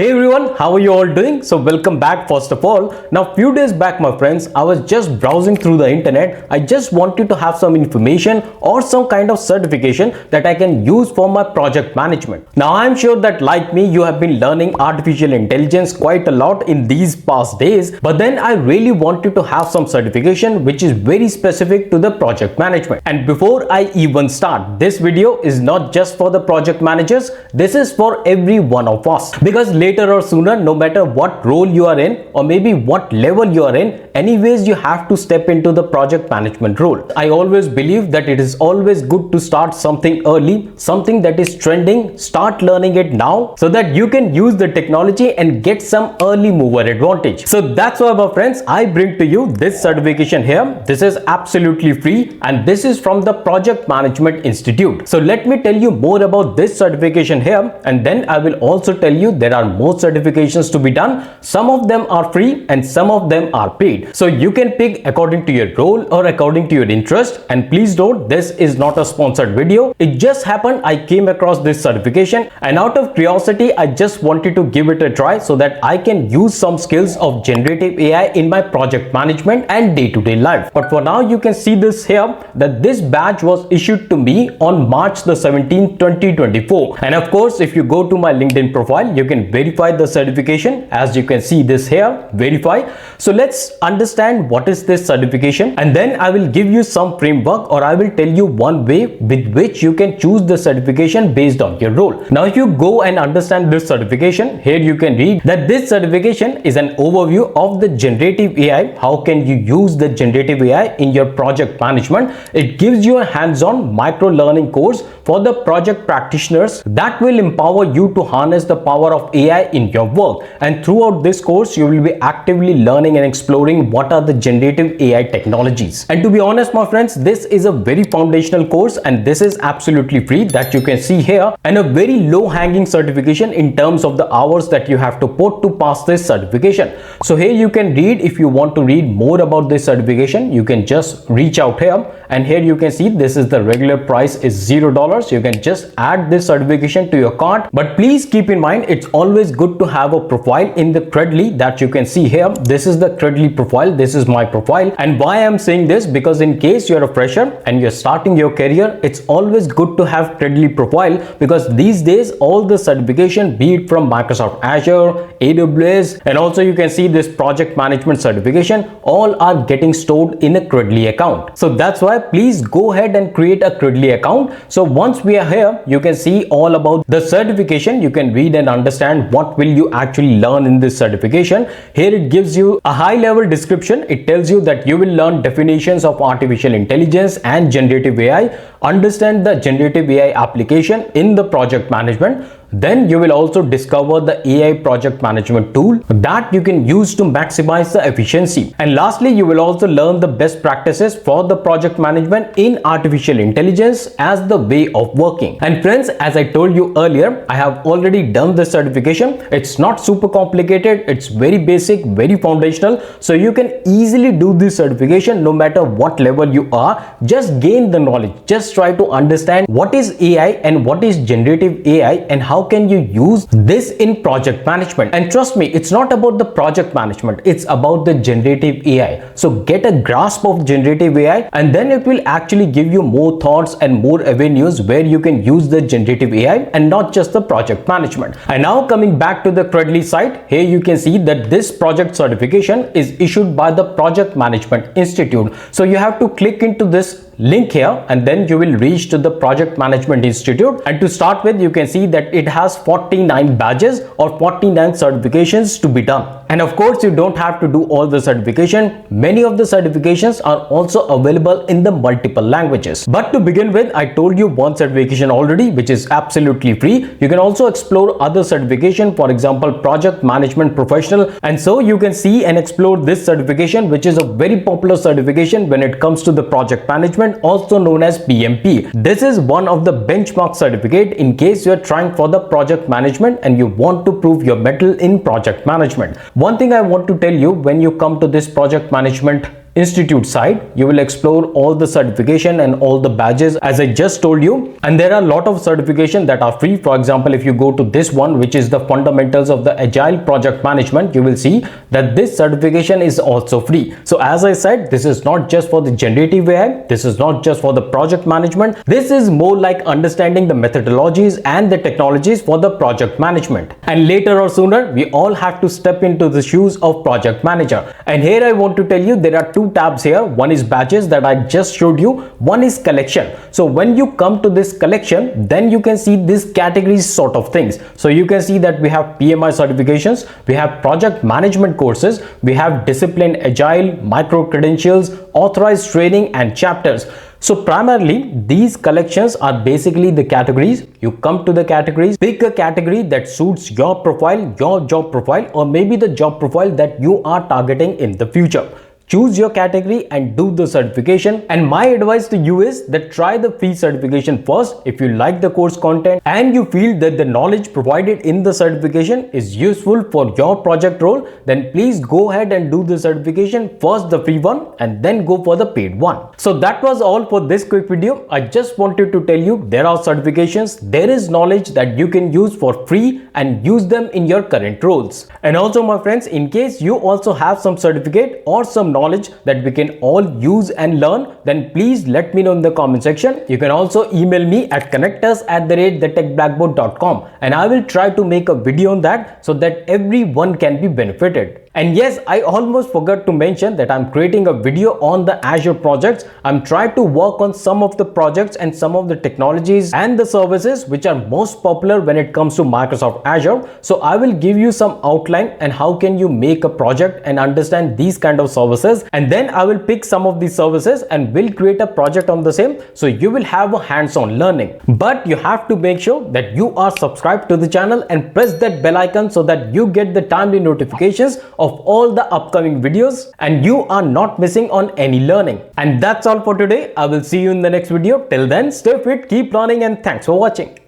Hey everyone, how are you all doing? So welcome back first of all. Now few days back my friends, I was just browsing through the internet. I just wanted to have some information or some kind of certification that I can use for my project management. Now I'm sure that like me, you have been learning artificial intelligence quite a lot in these past days, but then I really wanted to have some certification which is very specific to the project management. And before I even start, this video is not just for the project managers, this is for every one of us, because later or sooner, no matter what role you are in or maybe what level you are in, anyways you have to step into the project management role. I always believe that it is always good to start something early, something that is trending. Start learning it now so that you can use the technology and get some early mover advantage. So that's why my friends, I bring to you this certification here. This is absolutely free and this is from the Project Management Institute. So let me tell you more about this certification here, and then I will also tell you there are more certifications to be done. Some of them are free and some of them are paid. So you can pick according to your role or according to your interest. And please note, this is not a sponsored video. It just happened I came across this certification, and out of curiosity I just wanted to give it a try so that I can use some skills of generative AI in my project management and day-to-day life. But for now you can see this here, that this badge was issued to me on March the 17th 2024. And of course if you go to my LinkedIn profile, you can verify the certification. As you can see this here, verify. So let's understand what is this certification, and then I will give you some framework, or I will tell you one way with which you can choose the certification based on your role. Now if you go and understand this certification, here you can read that this certification is an overview of the generative AI. How can you use the generative AI in your project management? It gives you a hands-on micro-learning course for the project practitioners that will empower you to harness the power of AI in your work. And throughout this course you will be actively learning and exploring what are the generative AI technologies. And to be honest my friends, this is a very foundational course and this is absolutely free, that you can see here, and a very low hanging certification in terms of the hours that you have to put to pass this certification. So here you can read, if you want to read more about this certification, you can just reach out here, and here you can see this is the regular price is $0. You can just add this certification to your cart, but please keep in mind it's always good to have a profile in the Credly that you can see here. This is the Credly profile, this is my profile. And why I'm saying this, because in case you're a fresher and you're starting your career, it's always good to have Credly profile, because these days all the certification, be it from Microsoft Azure, AWS, and also you can see this project management certification, all are getting stored in a Credly account. So that's why please go ahead and create a Credly account. So once we are here, you can see all about the certification. You can read and understand what will you actually learn in this certification. Here it gives you a high level description. It tells you that you will learn definitions of artificial intelligence and generative AI, understand the generative AI application in the project management. Then you will also discover the AI project management tool that you can use to maximize the efficiency. And lastly, you will also learn the best practices for the project management in artificial intelligence as the way of working. And friends, as I told you earlier, I have already done this certification. It's not super complicated. It's very basic, very foundational. So you can easily do this certification no matter what level you are. Just gain the knowledge. Just try to understand what is AI and what is generative AI and how can you use this in project management. And trust me, it's not about the project management, it's about the generative AI. So get a grasp of generative AI, and then it will actually give you more thoughts and more avenues where you can use the generative AI and not just the project management. And now coming back to the Credly site, here you can see that this project certification is issued by the Project Management Institute. So you have to click into this link here and then you will reach to the Project Management Institute. And to start with, you can see that it has 49 badges or 49 certifications to be done. And of course, you don't have to do all the certification. Many of the certifications are also available in the multiple languages. But to begin with, I told you one certification already, which is absolutely free. You can also explore other certification, for example, Project Management Professional. And so you can see and explore this certification, which is a very popular certification when it comes to the project management, also known as PMP. This is one of the benchmark certificate in case you are trying for the project management and you want to prove your mettle in project management. One thing I want to tell you, when you come to this project management institute side, you will explore all the certification and all the badges as I just told you. And there are a lot of certification that are free. For example, if you go to this one, which is the fundamentals of the agile project management, you will see that this certification is also free. So as I said, this is not just for the generative AI, this is not just for the project management, this is more like understanding the methodologies and the technologies for the project management. And later or sooner, we all have to step into the shoes of project manager. And here I want to tell you there are two tabs here. One is badges that I just showed you, one is collection. So when you come to this collection, then you can see these categories sort of things. So you can see that we have PMI certifications, we have project management courses, we have discipline agile, micro credentials, authorized training and chapters. So primarily these collections are basically the categories. You come to the categories, pick a category that suits your profile, your job profile, or maybe the job profile that you are targeting in the future. Choose your category and do the certification. And my advice to you is that try the free certification first. If you like the course content and you feel that the knowledge provided in the certification is useful for your project role, then please go ahead and do the certification first, the free one, and then go for the paid one. So that was all for this quick video. I just wanted to tell you there are certifications, there is knowledge that you can use for free and use them in your current roles. And also my friends, in case you also have some certificate or some knowledge that we can all use and learn, then please let me know in the comment section. You can also email me at connectors@thetechblackboard.com and I will try to make a video on that so that everyone can be benefited. And yes, I almost forgot to mention that I'm creating a video on the Azure projects. I'm trying to work on some of the projects and some of the technologies and the services which are most popular when it comes to Microsoft Azure. So I will give you some outline and how can you make a project and understand these kind of services. And then I will pick some of these services and will create a project on the same. So you will have a hands-on learning. But you have to make sure that you are subscribed to the channel and press that bell icon so that you get the timely notifications of all the upcoming videos and you are not missing on any learning. And that's all for today. I will see you in the next video. Till then, stay fit, keep learning, and thanks for watching.